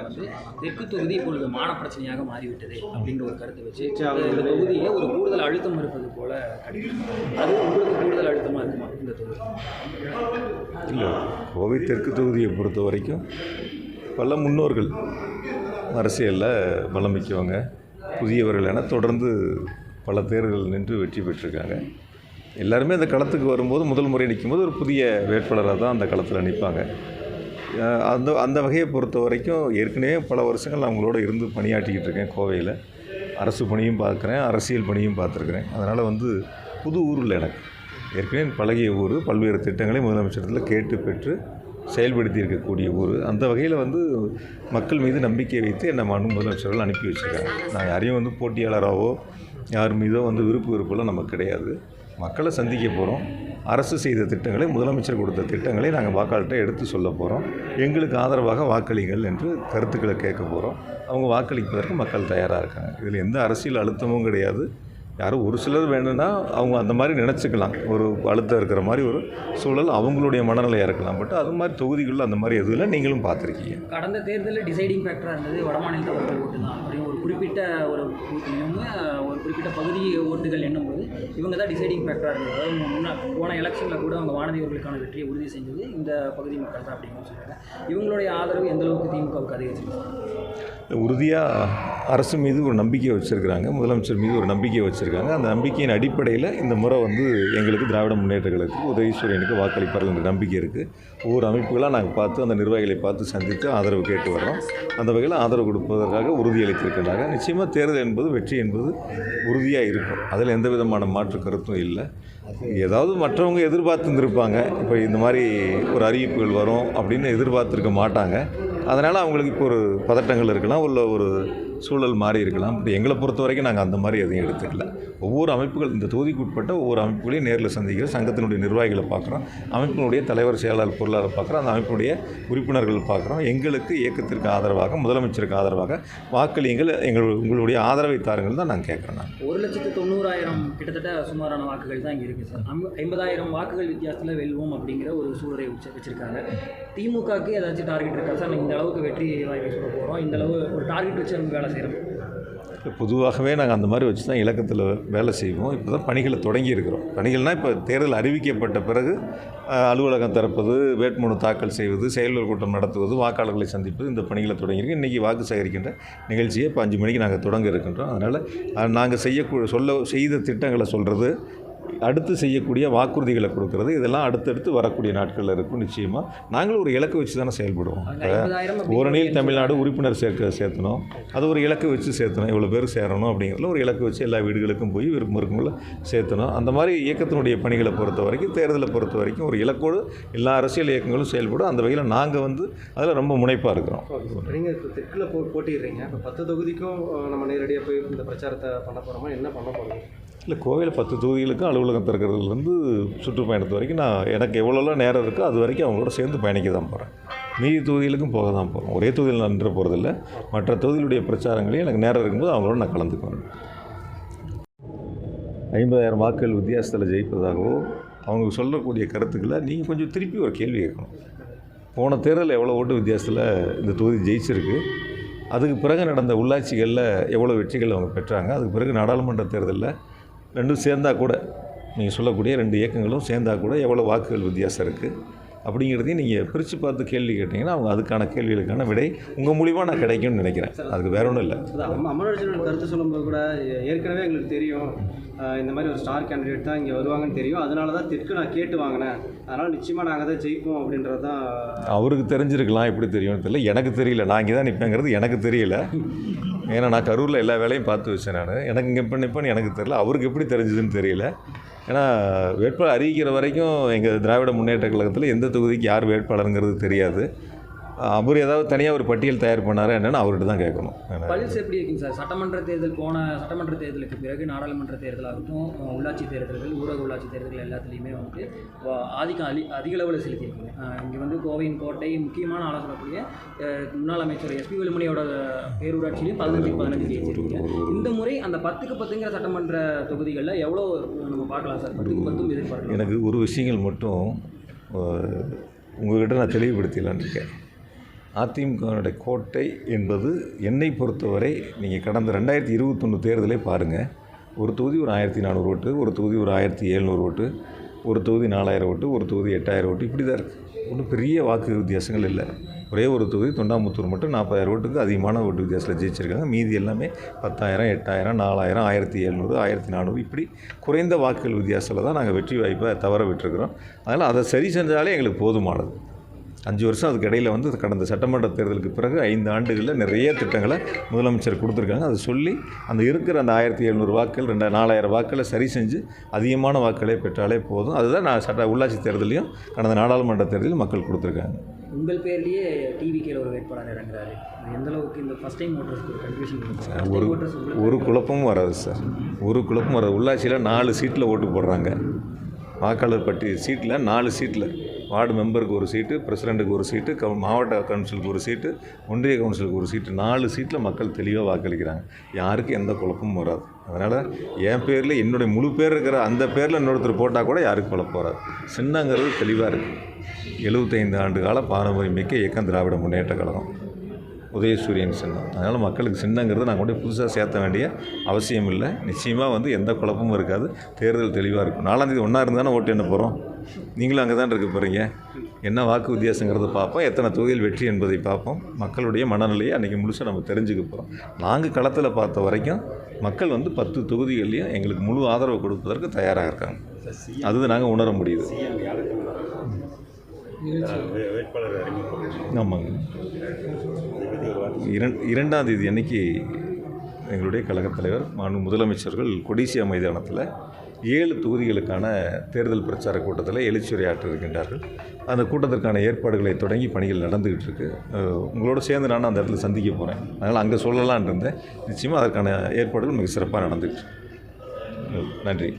வந்து தெற்கு தொகுதி இப்பொழுது மான பிரச்சனையாக மாறிவிட்டது அப்படின்ற ஒரு கருத்தை வச்சு இந்த தொகுதியை ஒரு கூடுதல் அழுத்தம் இருப்பது போல அது உங்களுக்கு கூடுதல் அழுத்தமாக இருக்குமா இந்த தொகுதி? இல்லை, கோவை தெற்கு தொகுதியை பொறுத்த வரைக்கும் பல முன்னோர்கள் அரசியலில் பலம் மிக்கவங்க புதியவர்கள் என தொடர்ந்து பல தேர்தல் நின்று வெற்றி பெற்றிருக்காங்க. எல்லாருமே அந்த களத்துக்கு வரும்போது முதல் முறை நிற்கும்போது ஒரு புதிய வேட்பாளராக தான் அந்த களத்தில் நிற்பாங்க. அந்த வகையை பொறுத்த வரைக்கும் ஏற்கனவே பல வருஷங்கள் நான் அவங்களோட இருந்து பணியாற்றிக்கிட்டு இருக்கேன். கோவையில் அரசு பணியும் பார்க்குறேன், அரசியல் பணியும் பார்த்துருக்குறேன். அதனால் புது ஊரில் எனக்கு ஏற்கனவே பழகிய ஊர், பல்வேறு திட்டங்களை முதலமைச்சரத்தில் கேட்டு பெற்று செயல்படுத்தி இருக்கக்கூடிய ஊர். அந்த வகையில் மக்கள் மீது நம்பிக்கை வைத்து என்னை முதலமைச்சர்கள் அனுப்பி வச்சுருக்காங்க. நான் யாரையும் போட்டியாளராகவோ யார் மீதோ விருப்பெல்லாம் நமக்கு கிடையாது. மக்களை சந்திக்க போகிறோம். அரசு செய்த திட்டங்களை, முதலமைச்சர் கொடுத்த திட்டங்களை நாங்கள் வாக்காளர்கிட்ட எடுத்து சொல்ல போகிறோம். எங்களுக்கு ஆதரவாக வாக்களிங்கள் என்று கருத்துக்களை கேட்க போகிறோம். அவங்க வாக்களிப்பதற்கு மக்கள் தயாராக இருக்காங்க. இதில் எந்த அரசியல் அழுத்தமும் கிடையாது. யாரும் ஒரு சிலர் வேணும்னா அவங்க அந்த மாதிரி நினச்சிக்கலாம், ஒரு அழுத்தம் இருக்கிற மாதிரி ஒரு சூழல் அவங்களுடைய மனநிலையாக இருக்கலாம். பட் அது மாதிரி தொகுதிகளில் அந்த மாதிரி எதுவும் இல்லை. நீங்களும் பார்த்துருக்கீங்க. கடந்த தேர்தலில் டிசைடிங் ஃபேக்டராக இருந்தது வடமாநிலத்தவர்கள் ஓட்டு தான் அப்படின்னு ஒரு குறிப்பிட்ட ஒரு குறிப்பிட்ட பகுதி ஓட்டுகள் எண்ணும்போது இவங்க தான் டிசைடிங் ஃபேக்டராக இருந்தது. அதாவது போன எலெக்ஷனில் கூட அவங்க வானதியவர்களுக்கான வெற்றியை உறுதி செஞ்சது இந்த பகுதி மக்கள் தான் அப்படின்னு சொல்கிறாங்க. இவங்களுடைய ஆதரவு எந்த அளவுக்கு திமுகவுக்கு அதிகரிச்சிருக்கு? உறுதியாக அரசு மீது ஒரு நம்பிக்கையை வச்சுருக்கிறாங்க, முதலமைச்சர் மீது ஒரு நம்பிக்கையை வச்சுருக்காங்க. அந்த நம்பிக்கையின் அடிப்படையில் இந்த முறை எங்களுக்கு திராவிட முன்னேற்ற கழகத்துக்கு உதயசூரியனுக்கு வாக்களிப்பார்கள் என்ற நம்பிக்கை இருக்குது. ஒவ்வொரு அமைப்புகளாக நாங்கள் பார்த்து அந்த நிர்வாகிகளை பார்த்து சந்தித்து ஆதரவு கேட்டு வர்றோம். அந்த வகையில் ஆதரவு கொடுப்பதற்காக உறுதியளித்திருக்கிறாங்க. நிச்சயமாக தேர்தல் என்பது, வெற்றி என்பது உறுதியாக இருக்கும். அதில் எந்த விதமான மாற்று கருத்தும் இல்லை. ஏதாவது மற்றவங்க எதிர்பார்த்துருந்துருப்பாங்க, இப்போ இந்த மாதிரி ஒரு அறிவிப்புகள் வரும் அப்படின்னு எதிர்பார்த்துருக்க மாட்டாங்க. அதனால் அவங்களுக்கு இப்போ ஒரு பதட்டங்கள் இருக்கலாம், உள்ள ஒரு சூழல் மாறி இருக்கலாம். பட் எங்களை பொறுத்த வரைக்கும் நாங்கள் அந்த மாதிரி எதையும் எடுத்துக்கல. ஒவ்வொரு அமைப்புகள், இந்த தொகுதிக்கு உட்பட்ட ஒவ்வொரு அமைப்புகளையும் நேரில் சந்திக்கிறோம். சங்கத்தினுடைய நிர்வாகிகளை பார்க்குறோம், அமைப்பினுடைய தலைவர், செயலாளர், பொருளாளர் பார்க்குறோம், அந்த அமைப்பினுடைய உறுப்பினர்கள் பார்க்குறோம். எங்களுக்கு இயக்கத்திற்கு ஆதரவாக, முதலமைச்சருக்கு ஆதரவாக வாக்களியுங்கள், உங்களுடைய ஆதரவை தாருங்கள் தான் நான் கேட்குறேன். நான் 1,90,000 கிட்டத்தட்ட சுமாரான வாக்குகள் தான் இங்கே இருக்குது சார். 50,000 வாக்குகள் வித்தியாசத்தில் வெல்வோம் அப்படிங்கிற ஒரு சூழலை வச்சுருக்காங்க. திமுகவுக்கு ஏதாச்சும் டார்கெட் இருக்கா சார்? இந்த அளவுக்கு வெற்றி வாய்ப்பை சொல்ல போகிறோம், இந்த அளவு ஒரு டார்கெட் வச்சு நம்ம வேலை செய்கிறோம்? பொதுவாகவே நாங்கள் அந்த மாதிரி வச்சு தான் இலக்கத்தில் வேலை செய்வோம். இப்போ தான் பணிகளை தொடங்கி இருக்கிறோம். பணிகள்னால் இப்போ தேர்தல் அறிவிக்கப்பட்ட பிறகு அலுவலகம் திறப்பது, வேட்புமனு தாக்கல் செய்வது, செயல்வர் கூட்டம் நடத்துவது, வாக்காளர்களை சந்திப்பது, இந்த பணிகளை தொடங்கியிருக்கு. இன்றைக்கி வாக்கு சேகரிக்கின்ற நிகழ்ச்சியை இப்போ 5 மணிக்கு நாங்கள் தொடங்க இருக்கின்றோம். அதனால் நாங்கள் செய்த திட்டங்களை சொல்கிறது, அடுத்து செய்யக்கூடிய வாக்குறுதிகளை கொடுக்கறது, இதெல்லாம் அடுத்தடுத்து வரக்கூடிய நாட்களில் இருக்கும். நிச்சயமாக நாங்களும் ஒரு இலக்கு வச்சு தானே செயல்படுவோம். ஓரணியில் தமிழ்நாடு உறுப்பினர் சேர்த்தணும், அது ஒரு இலக்கு வச்சு சேர்த்தணும். இவ்வளோ பேர் சேரணும் அப்படிங்கிறதுல ஒரு இலக்கு வச்சு எல்லா வீடுகளுக்கும் போய் விருப்பம் இருக்கும்போது சேர்த்தணும். அந்த மாதிரி இயக்கத்தினுடைய பணிகளை பொறுத்த வரைக்கும், தேர்தலை பொறுத்த வரைக்கும் ஒரு இலக்கோடு எல்லா அரசியல் இயக்கங்களும் செயல்படும். அந்த வகையில் நாங்கள் அதில் ரொம்ப முனைப்பாக இருக்கிறோம். நீங்கள் இப்போ தெற்கில் போட்டிடுறீங்க, இப்போ 10 தொகுதிக்கும் நம்ம நேரடியாக போய் இந்த பிரச்சாரத்தை பண்ண போகிறோமா, என்ன பண்ண போகிறோம்? இல்லை, கோவையில் 10 தொகுதிகளுக்கும் அலுவலகம் திறக்கிறதுலேருந்து சுற்றுப்பயணத்து வரைக்கும் எனக்கு எவ்வளோலாம் நேரம் இருக்கோ அது வரைக்கும் அவங்களோட சேர்ந்து பயணிக்க தான் போகிறேன். மீதி தொகுதிகளுக்கும் போக தான் போகிறோம். ஒரே தொகுதியில் நான் நின்று போகிறதில்ல. மற்ற தொகுதிகளுடைய பிரச்சாரங்களையும் எனக்கு நேரம் இருக்கும்போது அவங்களோட நான் கலந்துக்குவேன். 50,000 வாக்குகள் வித்தியாசத்தில் ஜெயிப்பதாகவோ அவங்க சொல்லக்கூடிய கருத்துக்களை நீங்கள் கொஞ்சம் திருப்பி ஒரு கேள்வி கேட்கணும். போன தேர்தலில் எவ்வளோ ஓட்டு வித்தியாசத்தில் இந்த தொகுதி ஜெயிச்சிருக்கு, அதுக்கு பிறகு நடந்த உள்ளாட்சிகளில் எவ்வளோ வெற்றிகள் அவங்க பெற்றாங்க, அதுக்கு பிறகு நாடாளுமன்ற தேர்தலில் ரெண்டும் சேர்ந்தால் கூட, நீங்கள் சொல்லக்கூடிய 2 இயக்கங்களும் சேர்ந்தால் கூட எவ்வளோ வாக்குகள் வித்தியாசம் இருக்குது அப்படிங்கிறதையும் நீங்கள் பிரித்து பார்த்து கேள்வி கேட்டிங்கன்னா அவங்க அதுக்கான கேள்விகளுக்கான விடை உங்கள் மூலிமா நான் கிடைக்கும்னு நினைக்கிறேன். அதுக்கு வேற ஒன்றும் இல்லை. அமரர்ஜுனன் கருத்து சொல்லும்போது கூட ஏற்கனவே எங்களுக்கு தெரியும் இந்த மாதிரி ஒரு ஸ்டார் கேண்டிடேட் தான் இங்கே வருவாங்கன்னு தெரியும், அதனால தான் தெற்கு நான் கேட்டு வாங்கினேன், அதனால் நிச்சயமாக நாங்கள் தான் ஜெயிப்போம் அப்படின்றது தான். அவருக்கு தெரிஞ்சிருக்கலாம், எப்படி தெரியும்னு தெரியல, எனக்கு தெரியல. நான் இங்கே தான் நிற்பேங்கிறது எனக்கு தெரியல. ஏன்னா நான் கரூரில் எல்லா வேலையும் பார்த்து வச்சேன். எனக்கு இங்கே இப்போ நிற்பேன்னு எனக்கு தெரியல, அவருக்கு எப்படி தெரிஞ்சதுன்னு தெரியல. ஏன்னா வேட்பாளர் அறிவிக்கிற வரைக்கும் எங்கள் திராவிட முன்னேற்ற கழகத்தில் எந்த தொகுதிக்கு யார் வேட்பாளருங்கிறது தெரியாது. அவர் ஏதாவது தனியாக ஒரு பட்டியல் தயார் பண்ணாரா என்னென்னு அவர்கிட்ட தான் கேட்கணும். பல்ஸ் எப்படி இருக்குங்க சார்? சட்டமன்ற தேர்தல், போன சட்டமன்ற தேர்தலுக்கு பிறகு நாடாளுமன்ற தேர்தலாகட்டும், உள்ளாட்சி தேர்தல்கள், ஊரக உள்ளாட்சி தேர்தல்கள் எல்லாத்துலேயுமே ஆதிக்கம் அதிக அளவில் செலுத்தியிருக்கீங்க. இங்கே கோவையின் கோட்டை முக்கியமான ஆளாக சொல்லக்கூடிய முன்னாள் அமைச்சர் எஸ்பி வேலுமணியோட பேரூராட்சியிலையும் 15 ஜெயிச்சிருக்கீங்க. இந்த முறை அந்த 10க்கு 10ங்கிற சட்டமன்ற தொகுதிகளில் எவ்வளோ நம்ம பார்க்கலாம் சார்? 10க்கு 10 எதிர்பார்க்கலாம். எனக்கு ஒரு விஷயங்கள் மட்டும் உங்கள்கிட்ட நான் தெளிவுபடுத்திடலான்னு இருக்கேன். அதிமுகவினுடைய கோட்டை என்பது என்னை பொறுத்தவரை நீங்கள் கடந்த 2021 தேர்தலை பாருங்கள். ஒரு தொகுதி ஒரு 1400 ஓட்டு, ஒரு தொகுதி ஒரு 1700 ஓட்டு, ஒரு தொகுதி 4000 ஓட்டு, ஒரு தொகுதி 8000 ஓட்டு, இப்படி தான் இருக்குது. ஒன்றும் பெரிய வாக்கு வித்தியாசங்கள் இல்லை. ஒரே ஒரு தொகுதி தொண்டாமுத்தூர் மட்டும் 40,000 ஓட்டுக்கு அதிகமான ஓட்டு வித்தியாசத்தில் ஜெயிச்சிருக்காங்க. மீதி எல்லாமே 10,000, 8,000, 4,000, 1,700, 1,400 இப்படி குறைந்த வாக்குகள் வித்தியாசத்தில் தான் நாங்கள் வெற்றி வாய்ப்பை தவற விட்டுருக்குறோம். அதனால் அதை சரி செஞ்சாலே எங்களுக்கு போதுமானது. 5 வருஷம் அதுக்கு இடையில் வந்து கடந்த சட்டமன்ற தேர்தலுக்கு பிறகு 5 ஆண்டுகளில் நிறைய திட்டங்களை முதலமைச்சர் கொடுத்துருக்காங்க. அதை சொல்லி அந்த இருக்கிற அந்த 1,700 வாக்குகள் 4,000 வாக்களை சரி செஞ்சு அதிகமான வாக்குகளை பெற்றாலே போதும். அதுதான் நான் உள்ளாட்சி தேர்தலையும் கடந்த நாடாளுமன்ற தேர்தலையும் மக்கள் கொடுத்துருக்காங்க. உங்கள் பேர்லேயே டிவிக்கேல ஒரு வேட்பாளர் இறங்குறாரு. எந்த அளவுக்கு இந்த ஃபஸ்ட் டைம் ஓட்டர்ஸ்க்கு ஒரு கன்ஃபியூஷன் ஒரு குழப்பமும் வராது சார். ஒரு குழப்பமும் வராது. உள்ளாட்சியில் 4 சீட்டில் ஓட்டு போடுறாங்க. வாக்காளர் பட்டி சீட்டில் 4 சீட்டில் வார்டு மெம்பருக்கு ஒரு சீட்டு, பிரசிடெண்ட்டுக்கு ஒரு சீட்டு, மாவட்ட கவுன்சிலுக்கு ஒரு சீட்டு, ஒன்றிய கவுன்சிலுக்கு ஒரு சீட்டு, 4 சீட்டில் மக்கள் தெளிவாக வாக்களிக்கிறாங்க. யாருக்கும் எந்த குழப்பமும் வராது. அதனால் என் பேரில் என்னுடைய முழு பேர் இருக்கிற அந்த பேரில் இன்னொருத்தர் போட்டால் கூட யாருக்கும் குழப்பம் வராது. சின்னங்கிறது தெளிவாக இருக்குது. 75 ஆண்டு கால பாரம்பரியமிக்க இயக்கம் திராவிட முன்னேற்ற கழகம், உதயசூரியன் சின்னம். அதனால் மக்களுக்கு சின்னங்கிறது நாங்கள் கொண்டு புதுசாக சேர்த்த வேண்டிய அவசியம் இல்லை. நிச்சயமாக வந்து எந்த குழப்பமும் இருக்காது. தேர்தல் தெளிவாக இருக்கும். 4ஆம் தேதி ஒன்றா இருந்து தானே ஓட்டு என்ன போகிறோம். நீங்களும் அங்கே தான் இருக்க போகிறீங்க. என்ன வாக்கு வித்தியாசங்கிறத பார்ப்போம், எத்தனை தொகுதியில் வெற்றி என்பதை பார்ப்போம். மக்களுடைய மனநிலையை அன்றைக்கி முழுசாக நம்ம தெரிஞ்சுக்க போகிறோம். நாங்கள் களத்தில் பார்த்த வரைக்கும் மக்கள் வந்து 10 தொகுதிகள்லையும் எங்களுக்கு முழு ஆதரவு கொடுப்பதற்கு தயாராக இருக்காங்க. அது நாங்கள் உணர முடியுது. ஆமாங்க. 2ஆம் தேதி அன்னைக்கு எங்களுடைய கழகத் தலைவர் முதலமைச்சர்கள் கொடிசியா மைதானத்தில் 7 தொகுதிகளுக்கான தேர்தல் பிரச்சார கூட்டத்தில் எழுச்சியுரையாற்ற இருக்கின்றார்கள். அந்த கூட்டத்திற்கான ஏற்பாடுகளை தொடங்கி பணிகள் நடந்துக்கிட்டு இருக்கு. உங்களோட சேர்ந்து நான் அந்த இடத்துல சந்திக்க போகிறேன். அதனால் அங்கே சொல்லலான் இருந்தேன். நிச்சயமாக அதற்கான ஏற்பாடுகள் மிக சிறப்பாக நடந்துக்கிட்டு. நன்றி.